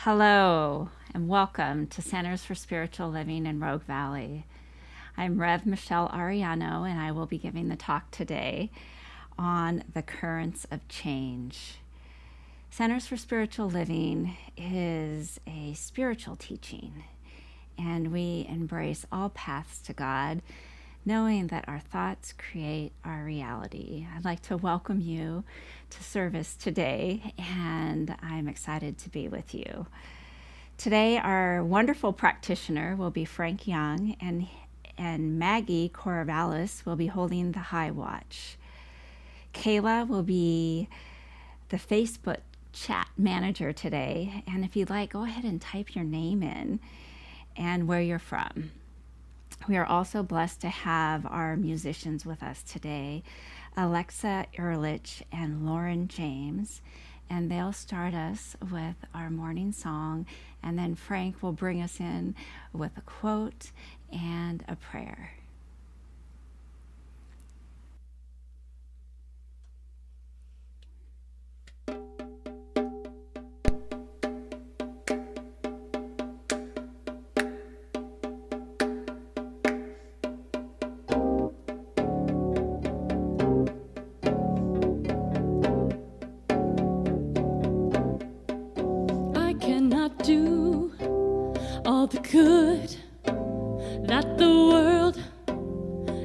Hello and welcome to Centers for Spiritual Living in Rogue Valley. I'm Rev Michelle Arellano, and I will be giving the talk today on the currents of change. Centers for Spiritual Living is a spiritual teaching, and we embrace all paths to God, knowing that our thoughts create our reality. I'd like to welcome you to service today, and I'm excited to be with you. Today, our wonderful practitioner will be Frank Young, and Maggie Corvallis will be holding the high watch. Kayla will be the Facebook chat manager today, and if you'd like, go ahead and type your name in and where you're from. We are also blessed to have our musicians with us today, Alexa Ehrlich and Lauren James, and they'll start us with our morning song, and then Frank will bring us in with a quote and a prayer. Do all the good that the world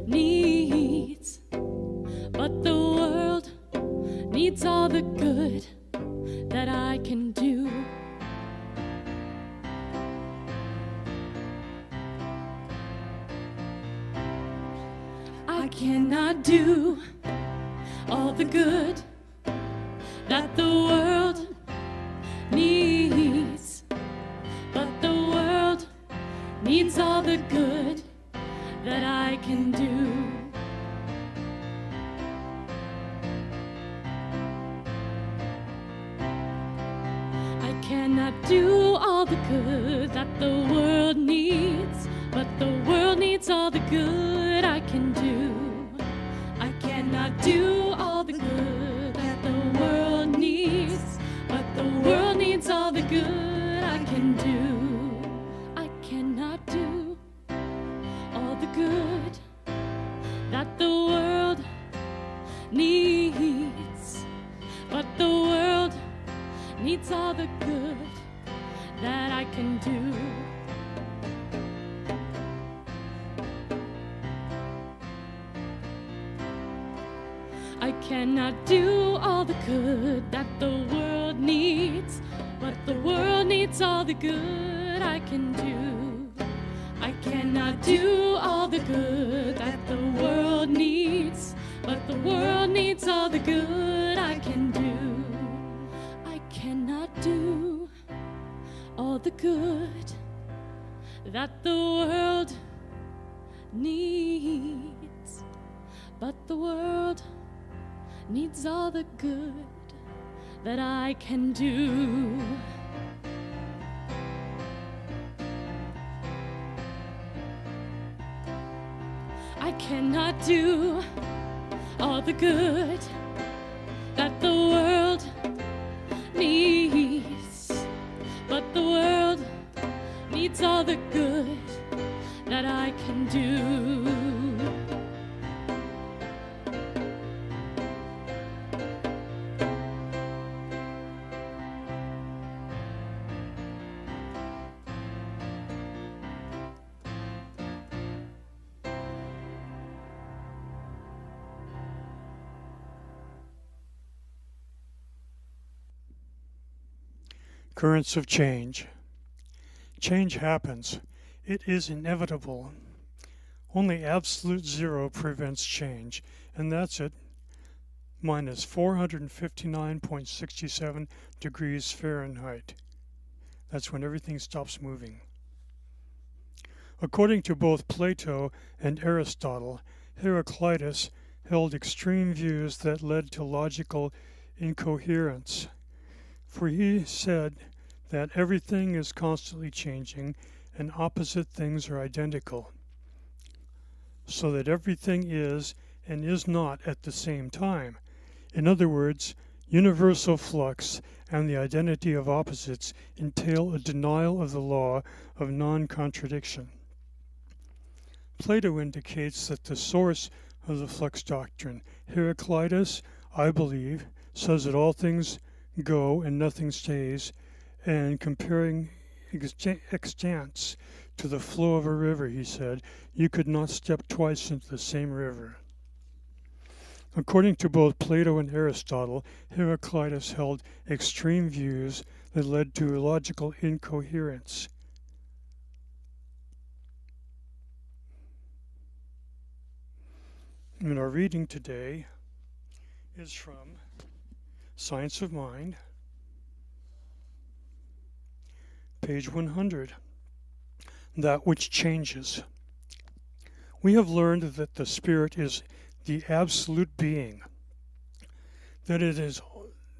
needs, but the world needs all the good that I can do. I cannot do all the good that the world needs, but the world needs all the good that I can do. I cannot do all the good that the world needs, but the world needs all the good I can do. I cannot do all the good that the world needs, but the world needs all the good I can do. I cannot do all the good that the world needs, but the world needs all the good that I can do. I cannot do all the good that the world needs, but the world needs all the good I can do. I cannot do all the good that the world needs, but the world needs all the good I can do. I cannot do all the good that the world needs, but the world needs all the good that I can do. I cannot do all the good that the world needs, but the world needs all the good that I can do. Currents of change. Change happens. It is inevitable. Only absolute zero prevents change, and that's at minus 459.67 degrees Fahrenheit. That's when everything stops moving. According to both Plato and Aristotle, Heraclitus held extreme views that led to logical incoherence. For he said that everything is constantly changing and opposite things are identical, so that everything is and is not at the same time. In other words, Universal flux and the identity of opposites entail a denial of the law of non-contradiction. Plato indicates that the source of the flux doctrine, Heraclitus, I believe, says that all things go and nothing stays, and comparing extents to the flow of a river, he said, you could not step twice into the same river. According to both Plato and Aristotle, Heraclitus held extreme views that led to illogical incoherence. And our reading today is from Science of Mind, page 100, That Which Changes. We have learned that the spirit is the absolute being, that it is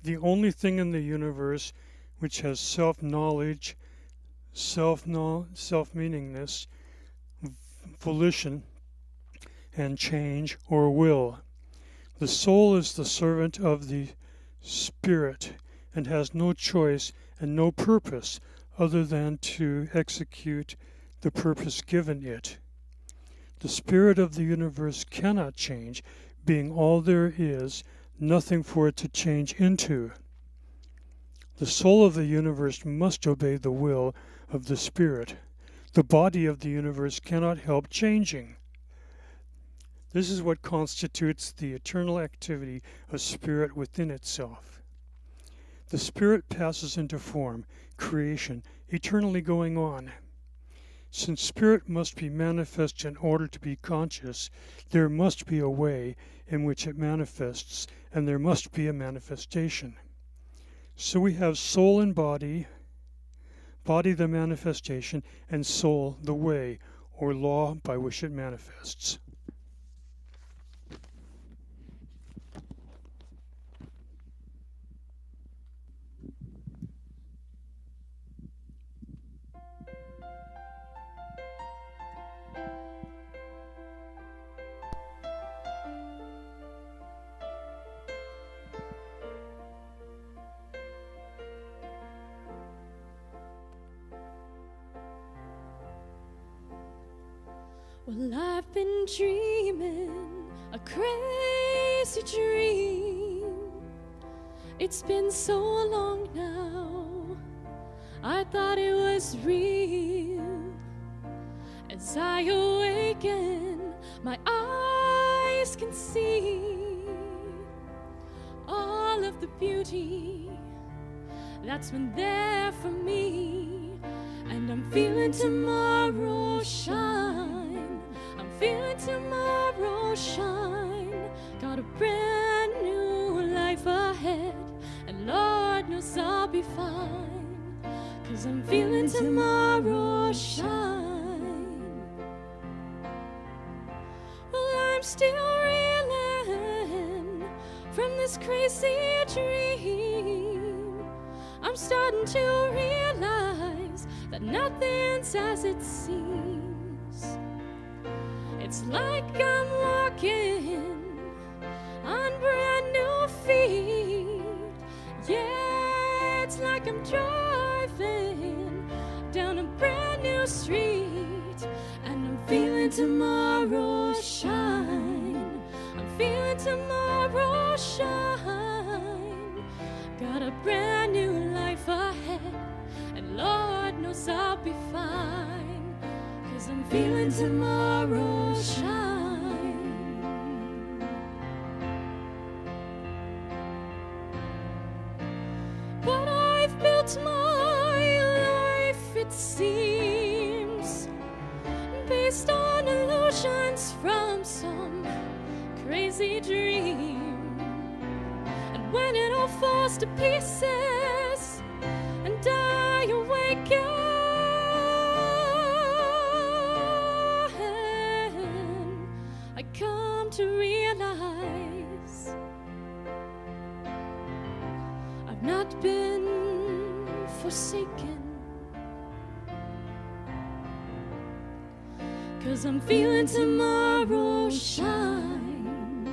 the only thing in the universe which has self-knowledge, self-meaningness, volition, and change or will. The soul is the servant of the spirit and has no choice and no purpose other than to execute the purpose given it. The spirit of the universe cannot change, being all there is, nothing for it to change into. The soul of the universe must obey the will of the spirit. The body of the universe cannot help changing. This is what constitutes the eternal activity of spirit within itself. The spirit passes into form, creation, eternally going on. Since spirit must be manifest in order to be conscious, there must be a way in which it manifests, and there must be a manifestation. So we have soul and body, body the manifestation, and soul the way, or law by which it manifests. Well, I've been dreaming a crazy dream. It's been so long now, I thought it was real. As I awaken, my eyes can see all of the beauty that's been there for me. And I'm feeling tomorrow shine. I'm feeling tomorrow shine. Got a brand new life ahead, and Lord knows I'll be fine, 'cause I'm feeling tomorrow shine. Well, I'm still reeling from this crazy dream. I'm starting to realize that nothing's as it seems. It's like I'm walking on brand new feet. Yeah, it's like I'm driving down a brand new street. And I'm feeling tomorrow shine. I'm feeling tomorrow shine. Got a brand new life ahead, and Lord knows I'll be fine, 'cause I'm feeling tomorrow shine. But I've built my life, it seems, based on illusions from some crazy dream. And when it all falls to pieces and I awaken, I come to realize I've not been forsaken, 'cause I'm feeling tomorrow shine,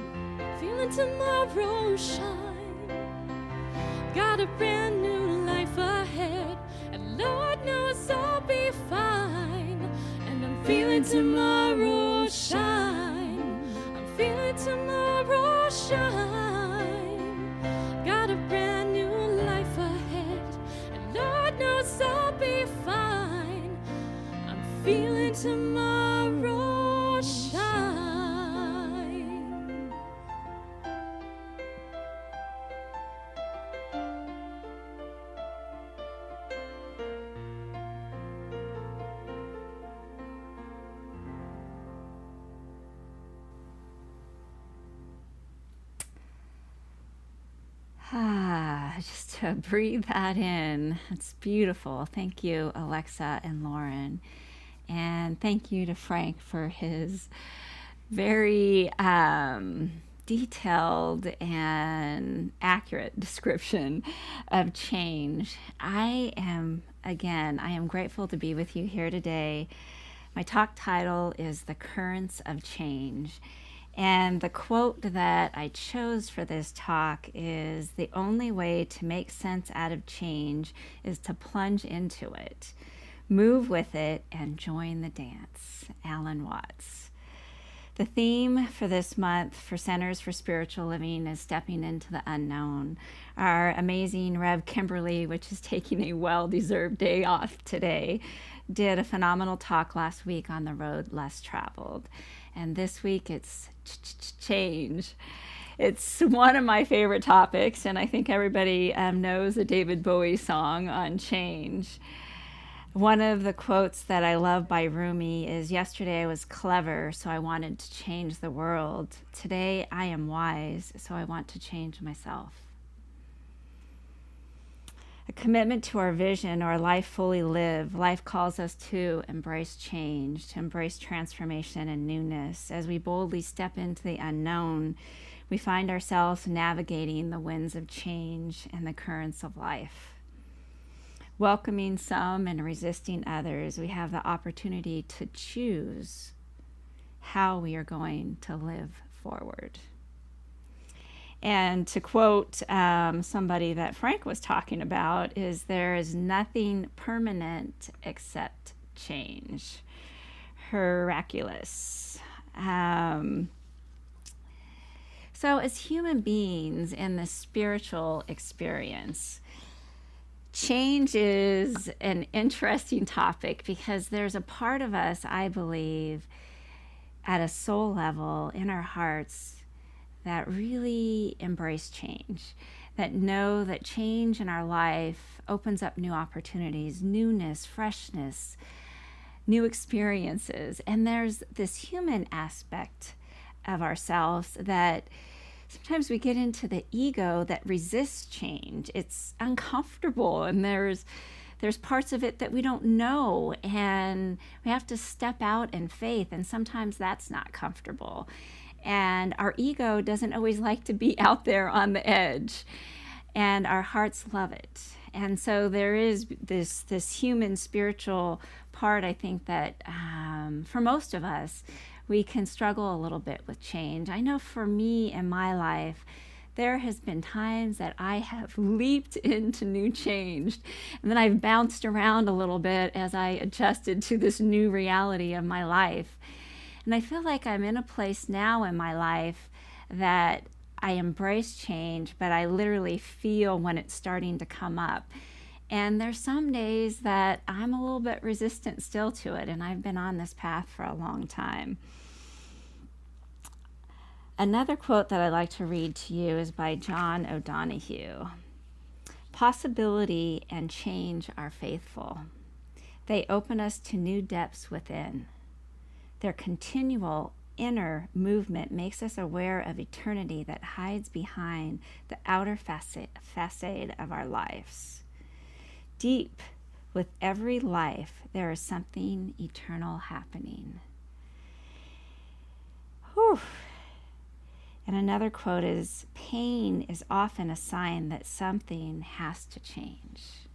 feeling tomorrow shine. got a brand new life ahead, and Lord knows I'll be fine. And I'm feeling tomorrow shine. I'm feeling tomorrow shine. Got a brand new life ahead, and Lord knows I'll be fine. I'm feeling tomorrow shine. Just to breathe that in. It's beautiful. Thank you, Alexa and Lauren. And thank you to Frank for his very detailed and accurate description of change. I am grateful to be with you here today. My talk title is The Currents of Change. And the quote that I chose for this talk is, "The only way to make sense out of change is to plunge into it, move with it, and join the dance." Alan Watts. The theme for this month for Centers for Spiritual Living is stepping into the unknown. Our amazing Rev Kimberly, which is taking a well-deserved day off today, did a phenomenal talk last week on the road less traveled. And this week it's change. It's one of my favorite topics, and I think everybody knows the David Bowie song on change. One of the quotes that I love by Rumi is, "Yesterday I was clever, so I wanted to change the world. Today I am wise, so I want to change myself." A commitment to our vision, or life fully lived. Life calls us to embrace change, to embrace transformation and newness. As we boldly step into the unknown, we find ourselves navigating the winds of change and the currents of life. Welcoming some and resisting others, we have the opportunity to choose how we are going to live forward. And to quote somebody that Frank was talking about, is, "There is nothing permanent except change." Miraculous. So as human beings in the spiritual experience, change is an interesting topic, because there's a part of us, I believe, at a soul level in our hearts, that really embrace change, that know that change in our life opens up new opportunities, newness, freshness, new experiences. And there's this human aspect of ourselves that sometimes we get into the ego that resists change. It's uncomfortable, and there's parts of it that we don't know, and we have to step out in faith, and sometimes that's not comfortable. And our ego doesn't always like to be out there on the edge, and our hearts love it. And so there is this human spiritual part, I think, that for most of us, we can struggle a little bit with change. I know for me in my life, there has been times that I have leaped into new change, and then I've bounced around a little bit as I adjusted to this new reality of my life. And I feel like I'm in a place now in my life that I embrace change, but I literally feel when it's starting to come up. And there's some days that I'm a little bit resistant still to it, and I've been on this path for a long time. Another quote that I'd like to read to you is by John O'Donohue. "Possibility and change are faithful. They open us to new depths within. Their continual inner movement makes us aware of eternity that hides behind the outer facade of our lives. Deep with every life, there is something eternal happening." Whew. And another quote is, "Pain is often a sign that something has to change."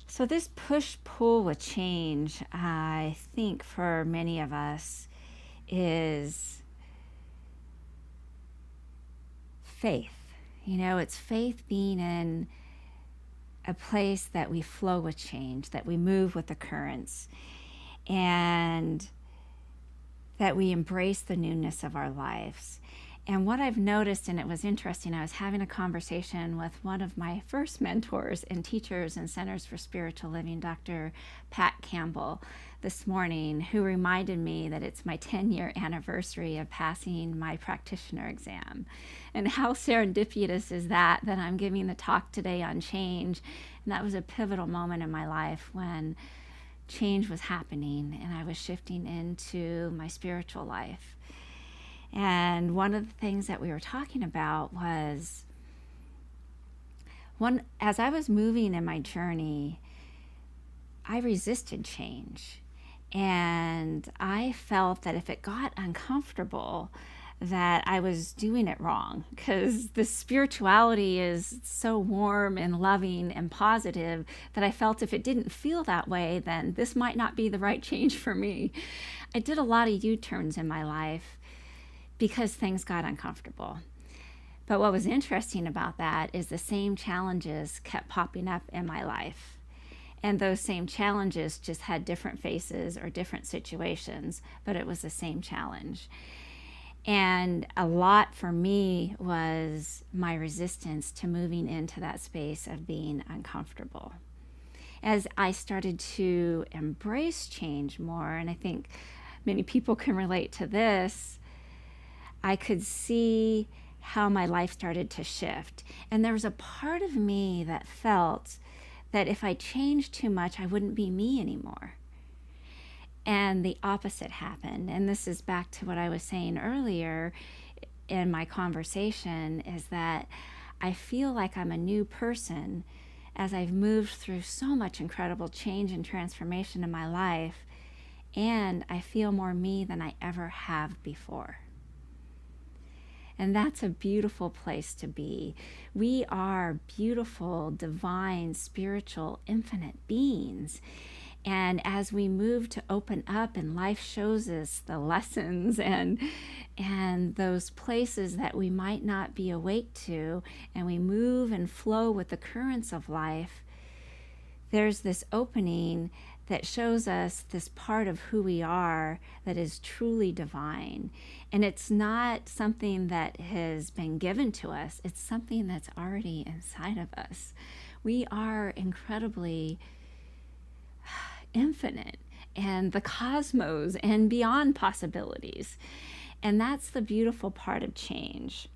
So this push-pull with change, I think for many of us, is faith. You know, it's faith being in a place that we flow with change, that we move with the currents, and that we embrace the newness of our lives. And what I've noticed, and it was interesting, I was having a conversation with one of my first mentors and teachers in Centers for Spiritual Living, Dr. Pat Campbell, this morning, who reminded me that it's my 10-year anniversary of passing my practitioner exam. And how serendipitous is that I'm giving the talk today on change. And that was a pivotal moment in my life when change was happening and I was shifting into my spiritual life. And one of the things that we were talking about was, as I was moving in my journey, I resisted change. And I felt that if it got uncomfortable, that I was doing it wrong, because the spirituality is so warm and loving and positive that I felt if it didn't feel that way, then this might not be the right change for me. I did a lot of U-turns in my life because things got uncomfortable. But what was interesting about that is the same challenges kept popping up in my life. And those same challenges just had different faces or different situations, but it was the same challenge. And a lot for me was my resistance to moving into that space of being uncomfortable. As I started to embrace change more, and I think many people can relate to this, I could see how my life started to shift. And there was a part of me that felt that if I changed too much, I wouldn't be me anymore. And the opposite happened. And this is back to what I was saying earlier in my conversation, is that I feel like I'm a new person as I've moved through so much incredible change and transformation in my life. And I feel more me than I ever have before. And that's a beautiful place to be. We are beautiful, divine, spiritual, infinite beings. And as we move to open up and life shows us the lessons and those places that we might not be awake to, and we move and flow with the currents of life, there's this opening that shows us this part of who we are that is truly divine. And it's not something that has been given to us. It's something that's already inside of us. We are incredibly infinite, and the cosmos and beyond possibilities. And that's the beautiful part of change.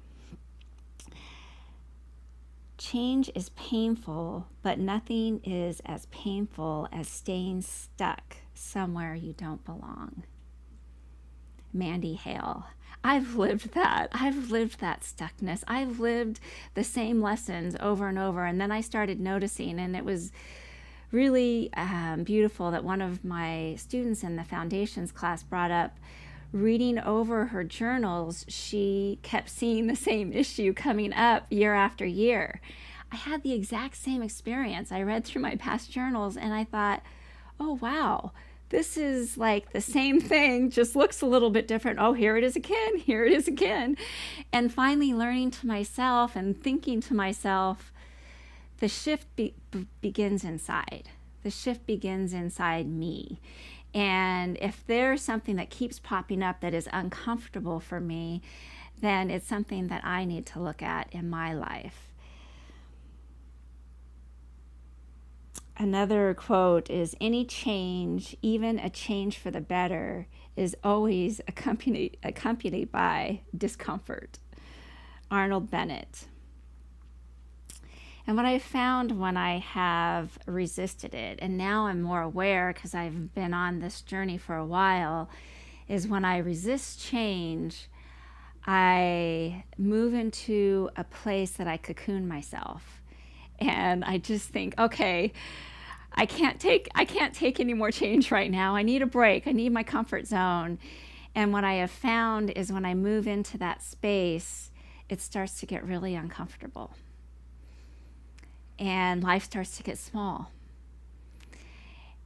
Change is painful, but nothing is as painful as staying stuck somewhere you don't belong. Mandy Hale. I've lived that. I've lived that stuckness. I've lived the same lessons over and over. And then I started noticing, and it was really beautiful that one of my students in the foundations class brought up, reading over her journals, she kept seeing the same issue coming up year after year. I had the exact same experience. I read through my past journals and I thought, oh wow, this is like the same thing, just looks a little bit different. Oh, here it is again, here it is again. And finally learning to myself and thinking to myself, the shift begins inside. The shift begins inside me. And if there's something that keeps popping up that is uncomfortable for me, then it's something that I need to look at in my life. Another quote is, any change, even a change for the better, is always accompanied by discomfort. Arnold Bennett. And what I found when I have resisted it, and now I'm more aware because I've been on this journey for a while, is when I resist change, I move into a place that I cocoon myself. And I just think, okay, I can't take any more change right now. I need a break. I need my comfort zone. And what I have found is when I move into that space, it starts to get really uncomfortable. And life starts to get small.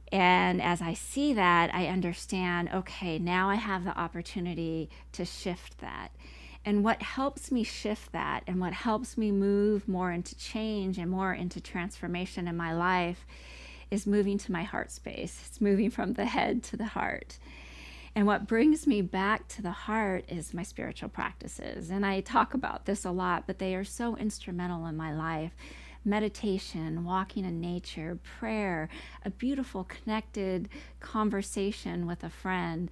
And as I see that, I understand, okay, now I have the opportunity to shift that. And what helps me shift that, and what helps me move more into change and more into transformation in my life, is moving to my heart space. It's moving from the head to the heart. And what brings me back to the heart is my spiritual practices. And I talk about this a lot, but they are so instrumental in my life. Meditation, walking in nature, prayer, a beautiful connected conversation with a friend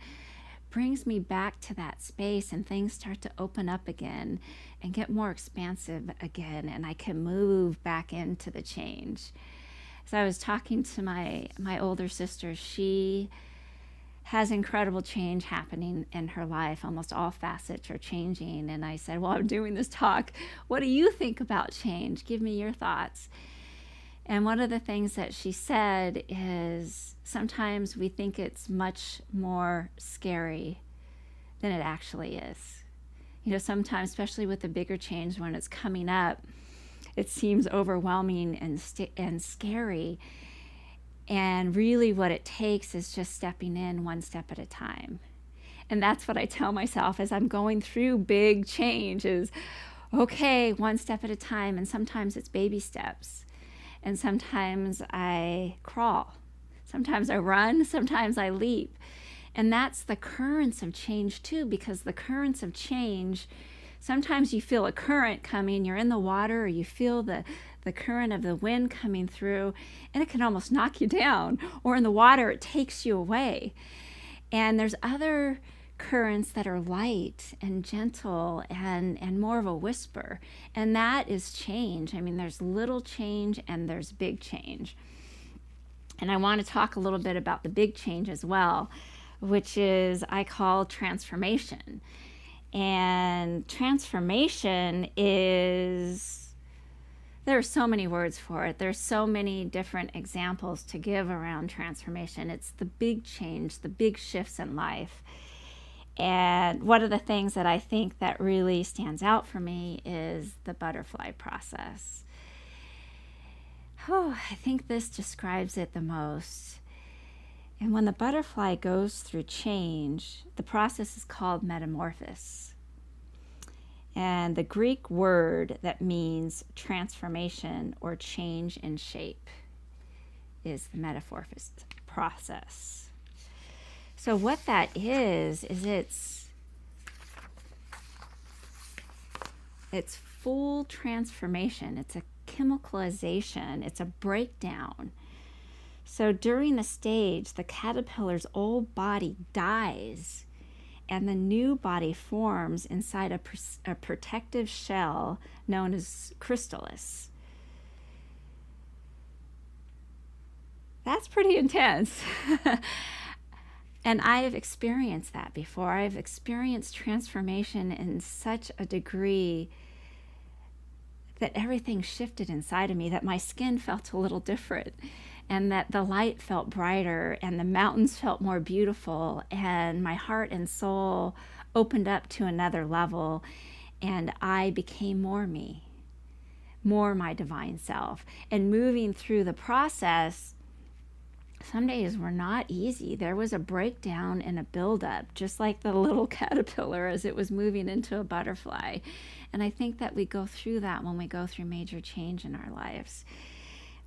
brings me back to that space, and things start to open up again and get more expansive again, and I can move back into the change. So I was talking to my older sister. She has incredible change happening in her life. Almost all facets are changing. And I said, well, I'm doing this talk. What do you think about change? Give me your thoughts. And one of the things that she said is sometimes we think it's much more scary than it actually is. You know, sometimes, especially with the bigger change when it's coming up, it seems overwhelming and scary. And really what it takes is just stepping in one step at a time. And that's what I tell myself as I'm going through big change is, okay, one step at a time. And sometimes it's baby steps. And sometimes I crawl. Sometimes I run. Sometimes I leap. And that's the currents of change too, because the currents of change, sometimes you feel a current coming, you're in the water, or you feel the current of the wind coming through, and it can almost knock you down. Or in the water, it takes you away. And there's other currents that are light and gentle and more of a whisper. And that is change. I mean, there's little change and there's big change. And I want to talk a little bit about the big change as well, which is I call transformation. And transformation is, there are so many words for it. There's so many different examples to give around transformation. It's the big change, the big shifts in life. And one of the things that I think that really stands out for me is the butterfly process. Oh, I think this describes it the most. And when the butterfly goes through change, the process is called metamorphosis. And the Greek word that means transformation or change in shape is the metamorphosis process. So what that is it's full transformation. It's a chemicalization. It's a breakdown. So during the stage, the caterpillar's old body dies and the new body forms inside a protective shell known as chrysalis. That's pretty intense. And I've experienced that before. I've experienced transformation in such a degree that everything shifted inside of me, that my skin felt a little different, and that the light felt brighter, and the mountains felt more beautiful, and my heart and soul opened up to another level, and I became more me, more my divine self. And moving through the process, some days were not easy. There was a breakdown and a buildup, just like the little caterpillar as it was moving into a butterfly. And I think that we go through that when we go through major change in our lives.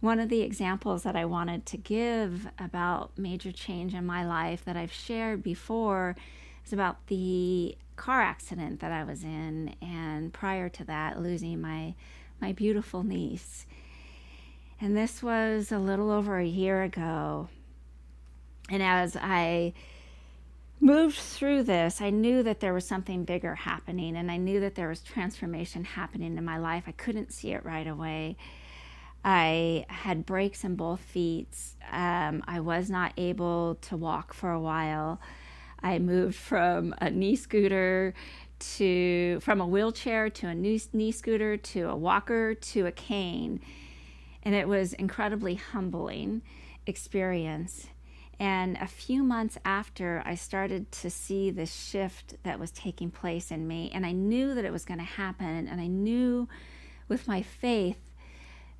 One of the examples that I wanted to give about major change in my life that I've shared before is about the car accident that I was in, and prior to that, losing my beautiful niece. And this was a little over a year ago. And as I moved through this, I knew that there was something bigger happening, and I knew that there was transformation happening in my life. I couldn't see it right away. I had breaks in both feet. I was not able to walk for a while. I moved from a knee scooter from a wheelchair to a knee scooter to a walker to a cane. And it was incredibly humbling experience. And a few months after, I started to see this shift that was taking place in me. And I knew that it was going to happen. And I knew with my faith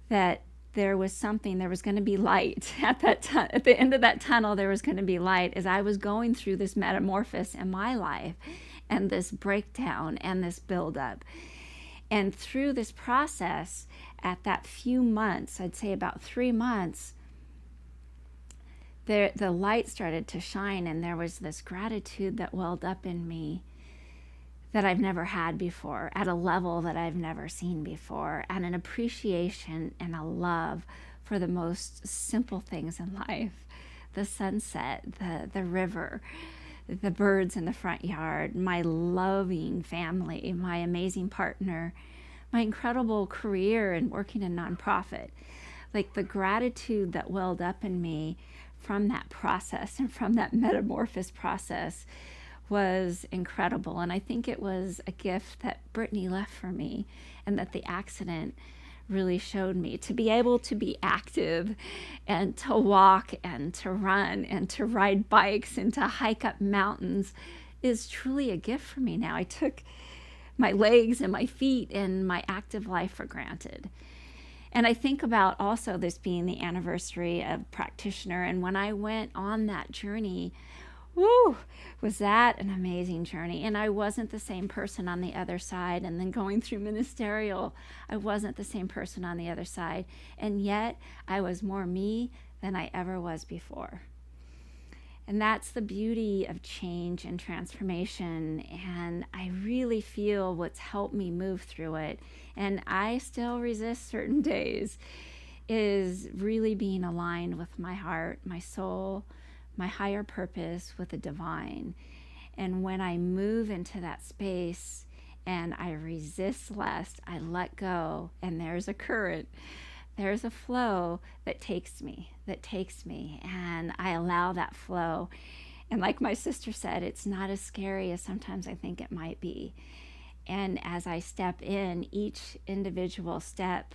that there was something, there was going to be light at the end of that tunnel. There was going to be light as I was going through this metamorphosis in my life. and this breakdown and this buildup. And through this process, at that few months, I'd say about 3 months, the light started to shine, and there was this gratitude that welled up in me that I've never had before, at a level that I've never seen before, and an appreciation and a love for the most simple things in life. The sunset, the river, the birds in the front yard, my loving family, my amazing partner, my incredible career in working in nonprofit. Like the gratitude that welled up in me from that process and from that metamorphosis process was incredible. And I think it was a gift that Brittany left for me, and that the accident really showed me. To be able to be active and to walk and to run and to ride bikes and to hike up mountains is truly a gift for me now. I took my legs and my feet and my active life for granted. And I think about also this being the anniversary of practitioner. And when I went on that journey, woo, was that an amazing journey. And I wasn't the same person on the other side. And then going through ministerial, I wasn't the same person on the other side. And yet I was more me than I ever was before. And that's the beauty of change and transformation. And I really feel what's helped me move through it, and I still resist certain days, is really being aligned with my heart, my soul, my higher purpose, with the divine. And when I move into that space and I resist less, I let go, and there's a current. There's a flow that takes me, and I allow that flow. And like my sister said, it's not as scary as sometimes I think it might be. And as I step in, each individual step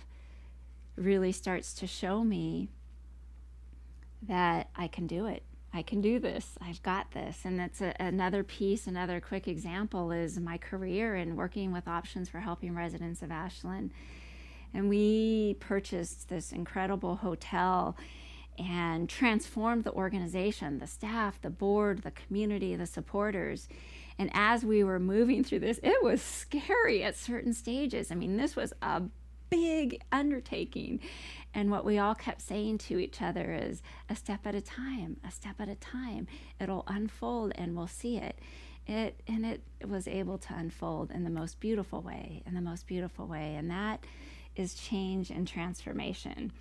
really starts to show me that I can do it. I can do this. I've got this. And that's another piece, another quick example is my career in working with Options for Helping Residents of Ashland. And we purchased this incredible hotel and transformed the organization, the staff, the board, the community, the supporters. And as we were moving through this, it was scary at certain stages. I mean, this was a big undertaking. And what we all kept saying to each other is, a step at a time, a step at a time. It'll unfold and we'll see it. It was able to unfold in the most beautiful way, And that is change and transformation.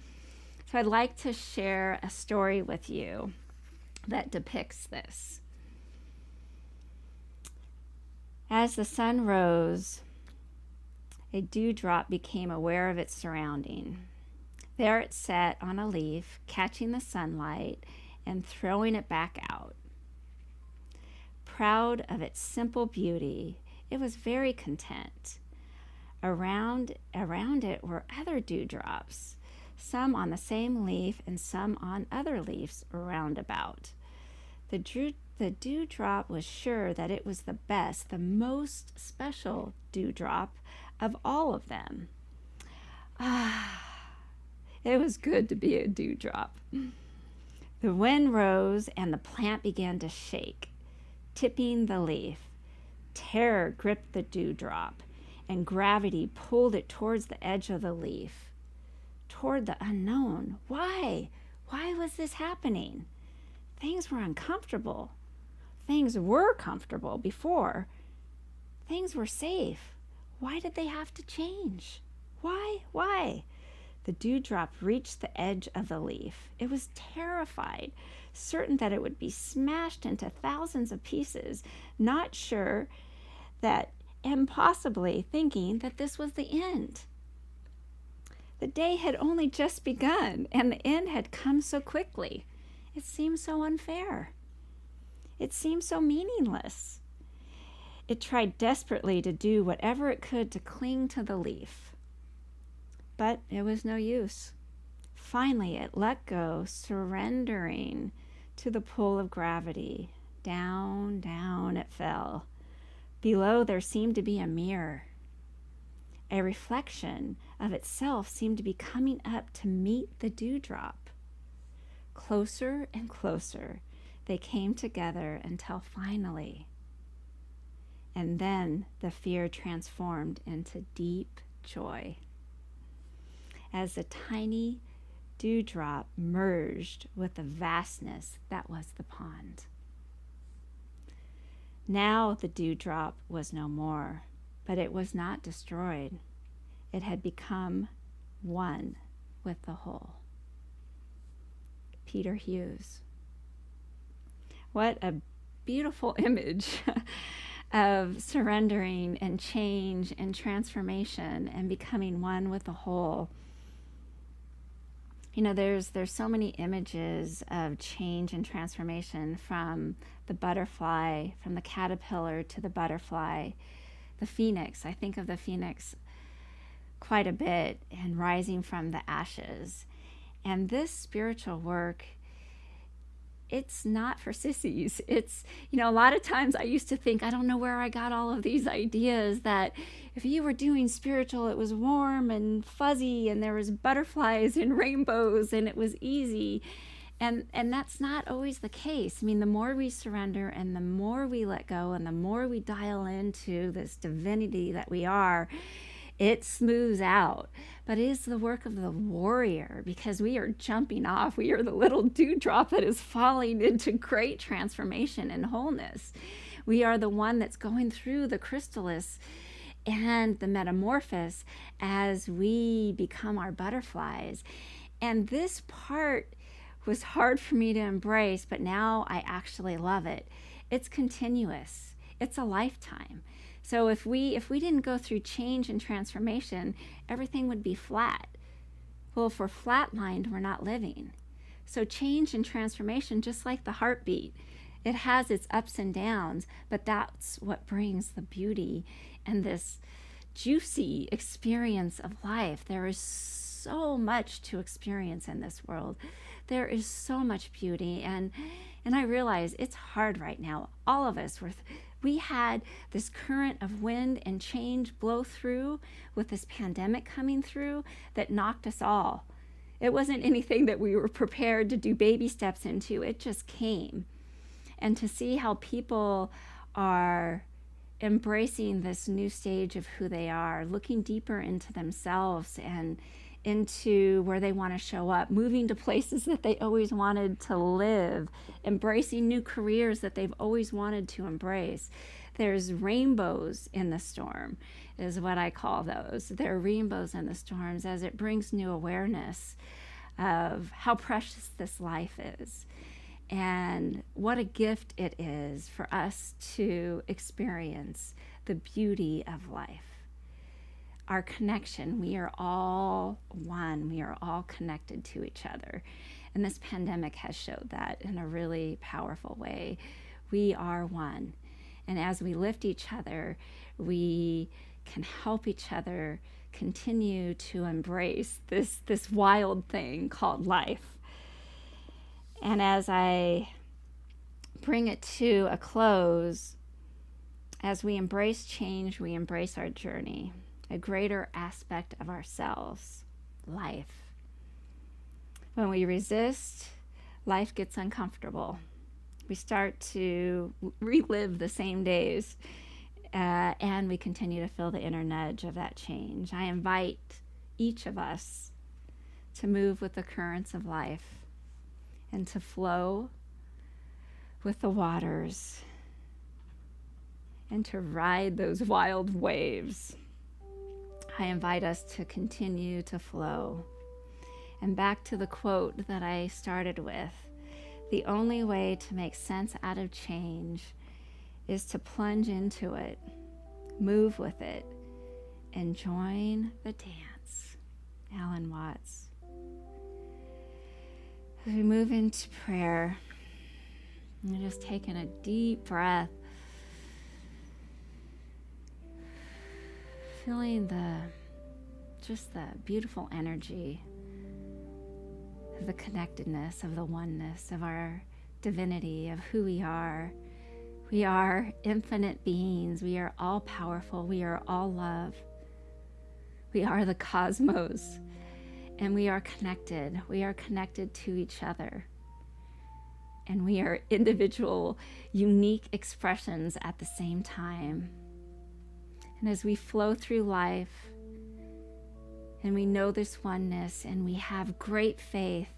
So I'd like to share a story with you that depicts this. As the sun rose, a dewdrop became aware of its surrounding. There it sat on a leaf, catching the sunlight and throwing it back out. Proud of its simple beauty, it was very content. Around it were other dewdrops, some on the same leaf and some on other leaves around about. The dewdrop was sure that it was the best, the most special dewdrop of all of them. It was good to be a dewdrop. The wind rose and the plant began to shake, tipping the leaf. Terror gripped the dewdrop, and gravity pulled it towards the edge of the leaf, toward the unknown. Why? Why was this happening? Things were uncomfortable. Things were comfortable before. Things were safe. Why did they have to change? Why? The dewdrop reached the edge of the leaf. It was terrified, certain that it would be smashed into thousands of pieces, not sure that, and possibly thinking that this was the end. The day had only just begun, and the end had come so quickly. It seemed so unfair. It seemed so meaningless. It tried desperately to do whatever it could to cling to the leaf. But it was no use. Finally, it let go, surrendering to the pull of gravity. Down, down it fell. Below there seemed to be a mirror. A reflection of itself seemed to be coming up to meet the dewdrop. Closer and closer they came together until finally And then the fear transformed into deep joy as a tiny dewdrop merged with the vastness that was the pond. Now the dewdrop was no more, but it was not destroyed. It had become one with the whole. Peter Hughes. What a beautiful image of surrendering and change and transformation and becoming one with the whole. You know, there's so many images of change and transformation, from the butterfly, from the caterpillar to the butterfly, the phoenix. I think of the phoenix quite a bit, and rising from the ashes. And this spiritual work, it's not for sissies. It's, you know, a lot of times I used to think, I don't know where I got all of these ideas that if you were doing spiritual, it was warm and fuzzy and there was butterflies and rainbows and it was easy. And that's not always the case. I mean, the more we surrender and the more we let go and the more we dial into this divinity that we are, it smooths out. But it is the work of the warrior, because we are jumping off. We are the little dewdrop that is falling into great transformation and wholeness. We are the one that's going through the chrysalis and the metamorphosis as we become our butterflies. And this part was hard for me to embrace, but now I actually love it. It's continuous. It's a lifetime. So if we didn't go through change and transformation, everything would be flat. Well, if we're flatlined, we're not living. So change and transformation, just like the heartbeat, it has its ups and downs, but that's what brings the beauty and this juicy experience of life. There is so much to experience in this world. There is so much beauty, and I realize it's hard right now. All of us we had this current of wind and change blow through with this pandemic coming through that knocked us all. It wasn't anything that we were prepared to do baby steps into. It just came. And to see how people are embracing this new stage of who they are, looking deeper into themselves and into where they want to show up, moving to places that they always wanted to live, embracing new careers that they've always wanted to embrace. There's rainbows in the storm, is what I call those. There are rainbows in the storms as it brings new awareness of how precious this life is and what a gift it is for us to experience the beauty of life. Our connection, we are all one. We are all connected to each other. And this pandemic has showed that in a really powerful way. We are one. And as we lift each other, we can help each other continue to embrace this wild thing called life. And as I bring it to a close, as we embrace change, we embrace our journey, a greater aspect of ourselves, life. When we resist, life gets uncomfortable. We start to relive the same days, and we continue to feel the inner nudge of that change. I invite each of us to move with the currents of life and to flow with the waters and to ride those wild waves. I invite us to continue to flow. And back to the quote that I started with, the only way to make sense out of change is to plunge into it, move with it, and join the dance. Alan Watts. As we move into prayer, you're just taking a deep breath, feeling the beautiful energy of the connectedness, of the oneness, of our divinity, of who we are. We are infinite beings. We are all powerful. We are all love. We are the cosmos, and we are connected. We are connected to each other. And we are individual, unique expressions at the same time. And as we flow through life and we know this oneness and we have great faith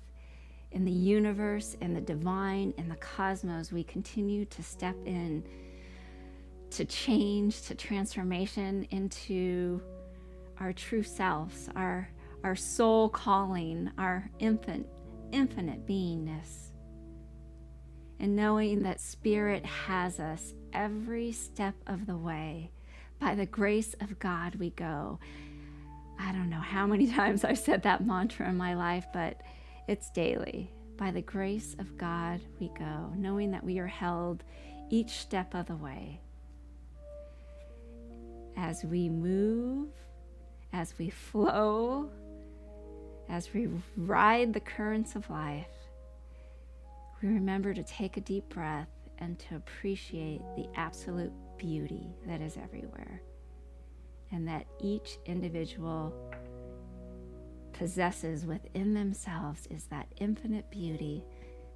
in the universe and the divine and the cosmos, we continue to step in to change, to transformation into our true selves, our soul calling, our infinite beingness. And knowing that Spirit has us every step of the way. By the grace of God we go. I don't know how many times I've said that mantra in my life, but it's daily. By the grace of God we go, knowing that we are held each step of the way. As we move, as we flow, as we ride the currents of life, we remember to take a deep breath and to appreciate the absolute beauty that is everywhere, and that each individual possesses within themselves is that infinite beauty,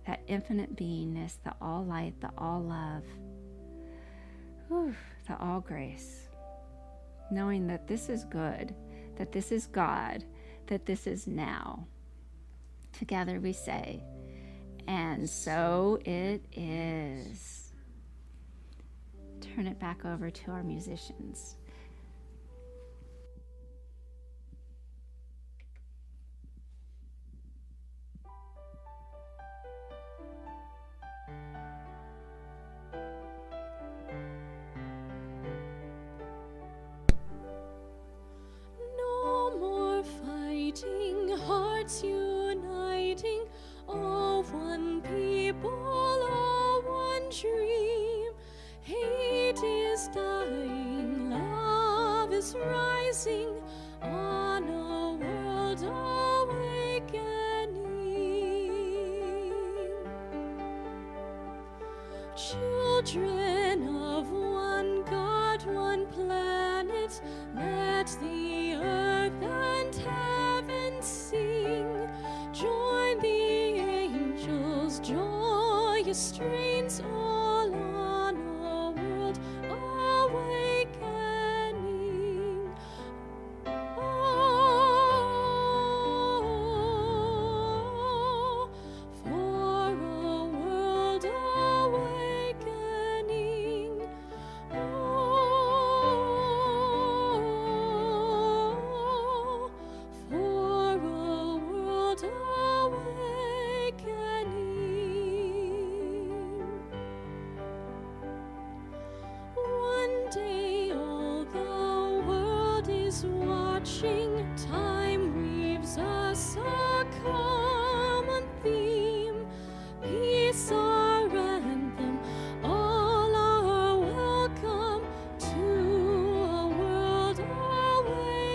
that infinite beingness, the all light, the all love, the all grace. Knowing that this is good, that this is God, that this is now. Together we say, and so it is. Turn it back over to our musicians. No more fighting, hearts uniting, all one people, all one dream. Hate is dying, love is rising on a world awakening. Children of one God, one planet, let the earth and heaven sing. Join the angels, joyous strains all on a world awakening. Oh, for a world awakening. Oh, for a world awakening. One day all the world is watching, time weaves us a common theme. Peace our anthem, all are welcome to a world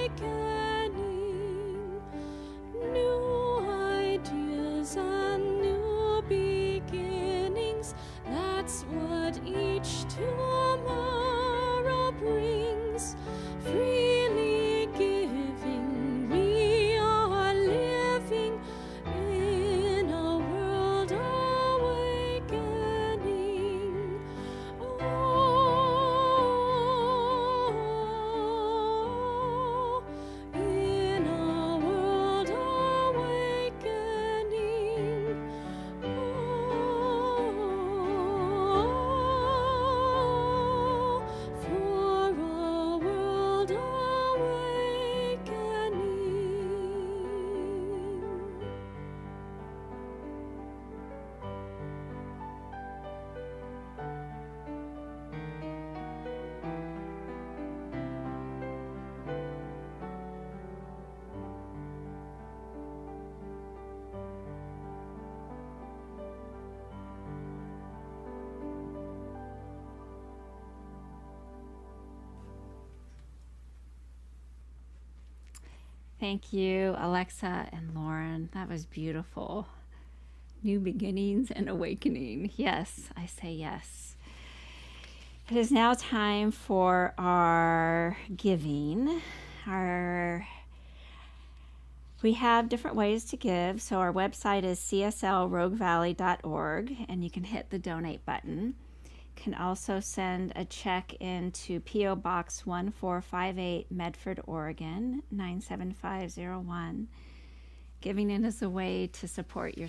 awakening. New ideas and new beginnings, that's what each tomorrow brings. Freely giving, we are living in a world awakening. Oh, in a world awakening. Oh, for a world awakening. Thank you, Alexa and Lauren. That was beautiful. New beginnings and awakening. Yes, I say yes. It is now time for our giving. We have different ways to give. So our website is cslroguevalley.org, and you can hit the donate button. can also send a check into P.O. Box 1458, Medford, Oregon, 97501. Giving it is a way to support your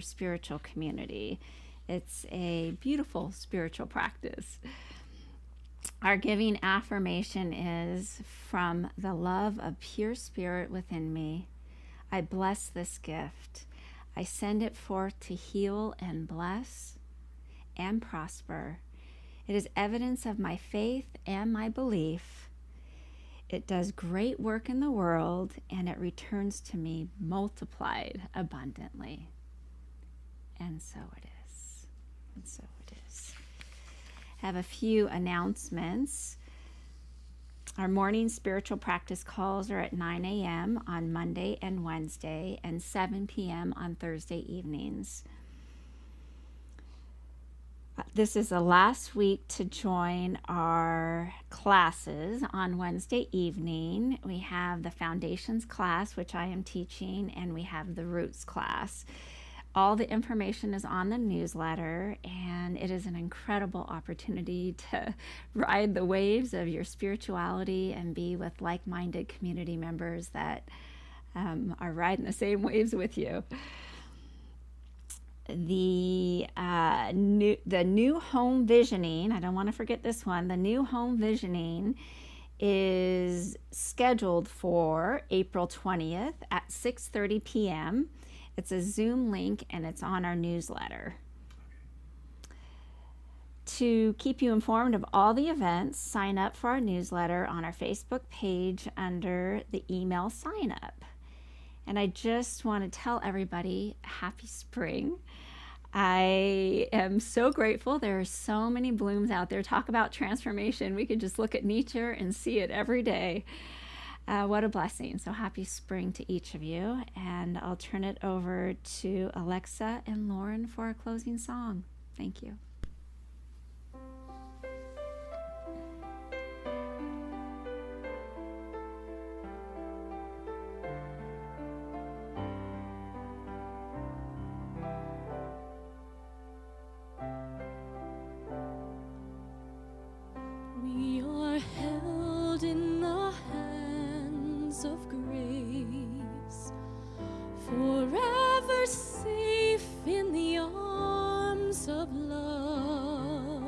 spiritual community. It's a beautiful spiritual practice. Our giving affirmation is, from the love of pure spirit within me, I bless this gift. I send it forth to heal and bless and prosper. It is evidence of my faith and my belief. It does great work in the world, and it returns to me multiplied abundantly. And so it is. And so it is. I have a few announcements. Our morning spiritual practice calls are at 9 a.m. on Monday and Wednesday, and 7 p.m. on Thursday evenings. This is the last week to join our classes. On Wednesday evening, we have the Foundations class, which I am teaching, and we have the Roots class. All the information is on the newsletter, and it is an incredible opportunity to ride the waves of your spirituality and be with like-minded community members that are riding the same waves with you. The new home visioning, I don't want to forget this one, the new home visioning is scheduled for April 20th at 6:30 p.m. It's a Zoom link, and it's on our newsletter. To keep you informed of all the events, sign up for our newsletter on our Facebook page under the email sign up. And I just want to tell everybody happy spring. I am so grateful. There are so many blooms out there. Talk about transformation. We could just look at nature and see it every day. What a blessing. So happy spring to each of you. And I'll turn it over to Alexa and Lauren for our closing song. Thank you. We are held in the hands of grace, forever safe in the arms of love.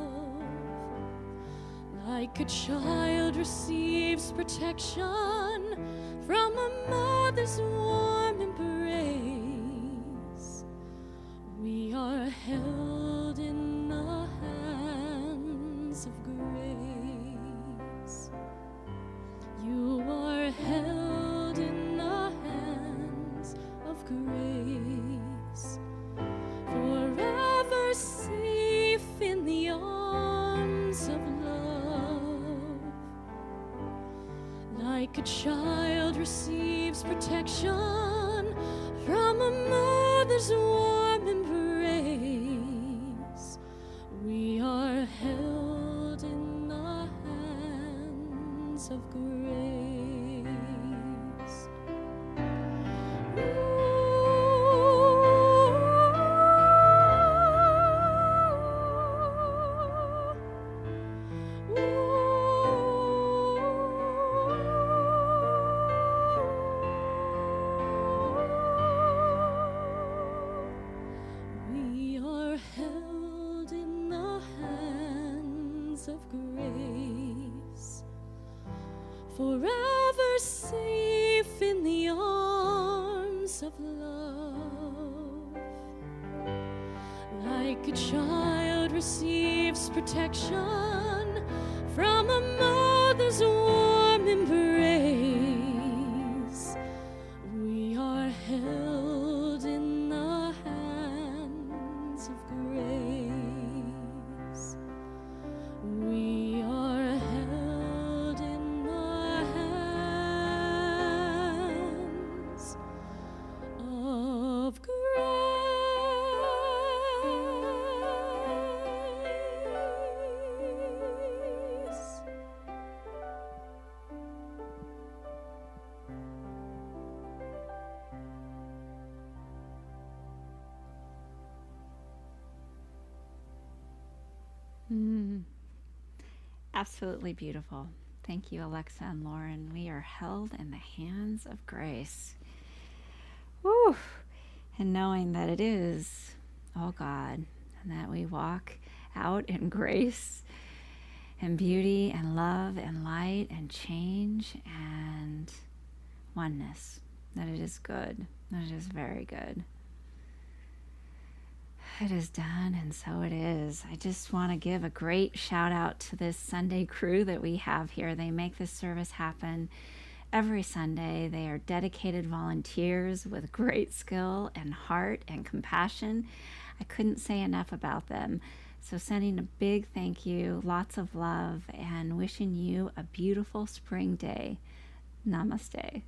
Like a child receives protection from a mother's warm embrace, we are held in the hands of grace. You are held in the hands of grace, forever safe in the arms of love. Like a child receives protection from a mother's warm embrace, we are held in the hands of grace. We are held in the hands of grace, forever safe in the arms of love. Like a child receives protection from a mother's warm embrace, we are held in the hands of grace. We are held in the hands of grace. Absolutely beautiful. Thank you, Alexa and Lauren. We are held in the hands of grace. Woo! And knowing that it is all God, and that we walk out in grace and beauty and love and light and change and oneness, that it is good, that it is very good. It is done, and so it is. I just want to give a great shout out to this Sunday crew that we have here. They make this service happen every Sunday. They are dedicated volunteers with great skill and heart and compassion. I couldn't say enough about them. So sending a big thank you, lots of love, and wishing you a beautiful spring day. Namaste.